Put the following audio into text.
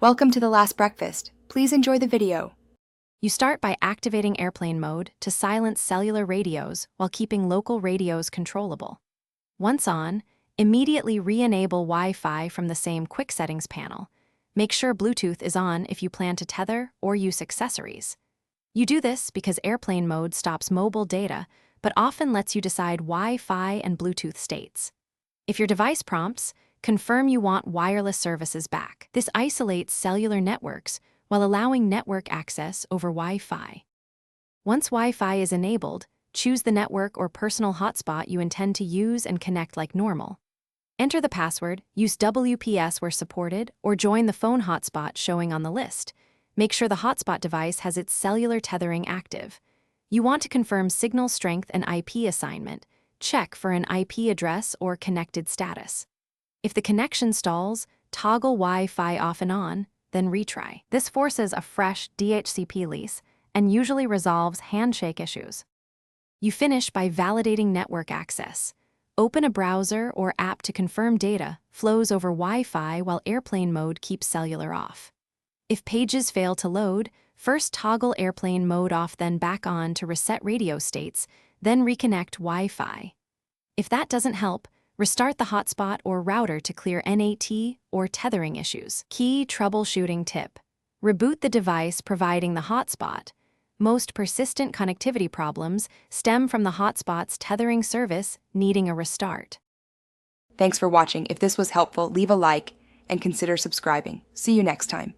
Welcome to the last breakfast. Please enjoy the video. You start by activating airplane mode to silence cellular radios while keeping local radios controllable. Once on, immediately re-enable Wi-Fi from the same Quick Settings panel. Make sure Bluetooth is on if you plan to tether or use accessories. You do this because airplane mode stops mobile data, but often lets you decide Wi-Fi and Bluetooth states. If your device prompts, confirm you want wireless services back. This isolates cellular networks while allowing network access over Wi-Fi. Once Wi-Fi is enabled, choose the network or personal hotspot you intend to use and connect like normal. Enter the password, use WPS where supported, or join the phone hotspot showing on the list. Make sure the hotspot device has its cellular tethering active. You want to confirm signal strength and IP assignment. Check for an IP address or connected status. If the connection stalls, toggle Wi-Fi off and on, then retry. This forces a fresh DHCP lease and usually resolves handshake issues. You finish by validating network access. Open a browser or app to confirm data flows over Wi-Fi while airplane mode keeps cellular off. If pages fail to load, first toggle airplane mode off, then back on to reset radio states, then reconnect Wi-Fi. If that doesn't help, restart the hotspot or router to clear NAT or tethering issues. Key troubleshooting tip: reboot the device providing the hotspot. Most persistent connectivity problems stem from the hotspot's tethering service needing a restart. Thanks for watching. If this was helpful, leave a like and consider subscribing. See you next time.